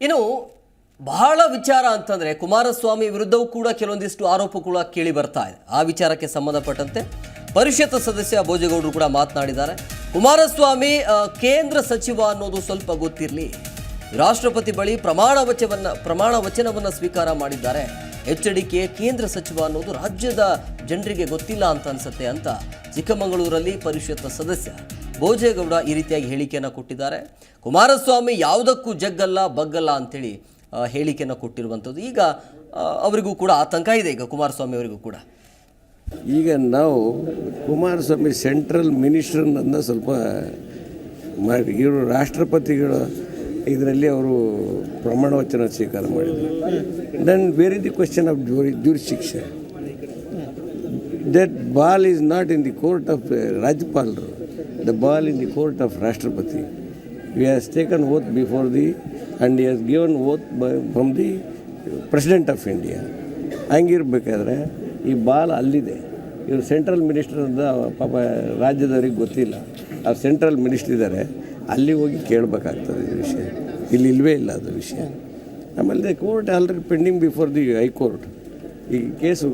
ಇನ್ನು ಬಹಳ ವಿಚಾರ ಅಂತಂದರೆ ಕುಮಾರಸ್ವಾಮಿ ವಿರುದ್ಧವೂ ಕೂಡ ಕೆಲವೊಂದಿಷ್ಟು ಆರೋಪ ಕೂಡ ಕೇಳಿ ಬರ್ತಾ ಇದೆ. ಆ ವಿಚಾರಕ್ಕೆ ಸಂಬಂಧಪಟ್ಟಂತೆ ಪರಿಷತ್ ಸದಸ್ಯ ಭೋಜೇಗೌಡರು ಕೂಡ ಮಾತನಾಡಿದ್ದಾರೆ. ಕುಮಾರಸ್ವಾಮಿ ಕೇಂದ್ರ ಸಚಿವ ಅನ್ನೋದು ಸ್ವಲ್ಪ ಗೊತ್ತಿರಲಿ, ರಾಷ್ಟ್ರಪತಿ ಬಳಿ ಪ್ರಮಾಣ ವಚನವನ್ನು ಸ್ವೀಕಾರ ಮಾಡಿದ್ದಾರೆ. ಎಚ್ಡಿಕೆ ಕೇಂದ್ರ ಸಚಿವ ಅನ್ನೋದು ರಾಜ್ಯದ ಜನರಿಗೆ ಗೊತ್ತಿಲ್ಲ ಅಂತ ಅನ್ಸುತ್ತೆ ಅಂತ ಚಿಕ್ಕಮಗಳೂರಲ್ಲಿ ಪರಿಷತ್ ಸದಸ್ಯ ಭೋಜೇಗೌಡ ಈ ರೀತಿಯಾಗಿ ಹೇಳಿಕೆಯನ್ನು ಕೊಟ್ಟಿದ್ದಾರೆ. ಕುಮಾರಸ್ವಾಮಿ ಯಾವುದಕ್ಕೂ ಜಗ್ಗಲ್ಲ ಬಗ್ಗಲ್ಲ ಅಂತೇಳಿ ಹೇಳಿಕೆಯನ್ನು ಕೊಟ್ಟಿರುವಂಥದ್ದು. ಈಗ ಅವರಿಗೂ ಕೂಡ ಆತಂಕ ಇದೆ. ಈಗ ಕುಮಾರಸ್ವಾಮಿ ಅವರಿಗೂ ಕೂಡ ಈಗ ನಾವು ಕುಮಾರಸ್ವಾಮಿ ಸೆಂಟ್ರಲ್ ಮಿನಿಸ್ಟರ್ನನ್ನು ಸ್ವಲ್ಪ ಮಾಡಿ ಇವರು ರಾಷ್ಟ್ರಪತಿಗಳ ಇದರಲ್ಲಿ ಅವರು ಪ್ರಮಾಣ ವಚನ ಸ್ವೀಕಾರ ಮಾಡಿದರು. Then where is the question of jurisdiction. That ball is not in the court of ರಾಜ್ಯಪಾಲರು, the ball in the court of ರಾಷ್ಟ್ರಪತಿ. He has taken oath before and he has given oath from the President of India. ಹಂಗಿರ್ಬೇಕಾದ್ರೆ ಈ ball ಅಲ್ಲಿದೆ. ಇವರು central minister ಅಂತ ಪಾಪ ರಾಜ್ಯದವ್ರಿಗೆ ಗೊತ್ತಿಲ್ಲ. ಆ central minister ಇದ್ದಾರೆ, ಅಲ್ಲಿ ಹೋಗಿ ಕೇಳಬೇಕಾಗ್ತದೆ ಇದು ವಿಷಯ. ಇಲ್ಲಿ ಇಲ್ಲವೇ ಇಲ್ಲ ಅದು ವಿಷಯ. ಆಮೇಲೆ court already pending before the high court. ಈ case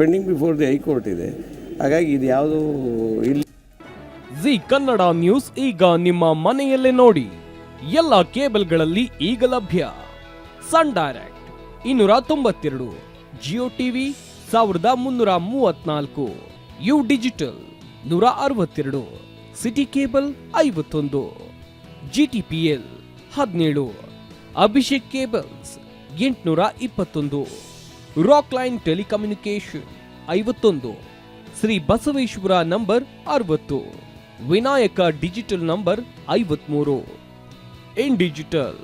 pending before the high court ಇದೆ. ಹಾಗಾಗಿ ಇದು ಯಾವುದೂ ಇಲ್ಲ. ಜಿ ಕನ್ನಡ ನ್ಯೂಸ್ ಈಗ ನಿಮ್ಮ ಮನೆಯಲ್ಲೇ ನೋಡಿ. ಎಲ್ಲ ಕೇಬಲ್ಗಳಲ್ಲಿ ಈಗ ಲಭ್ಯ. Sun Direct 292, Jio TV 1334, U digital 162, city cable 51, GTPL 17, Abhishek cables 821, Rockline telecommunication 51, Shri Basaveshwara number 60, Vinayaka digital number 53, in digital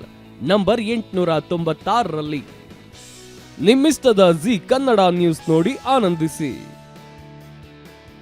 number 896ರಲ್ಲಿ. ನಿಮ್ಮಿಸ್ತದ ಜಿ ಕನ್ನಡ ನ್ಯೂಸ್ ನೋಡಿ ಆನಂದಿಸಿ.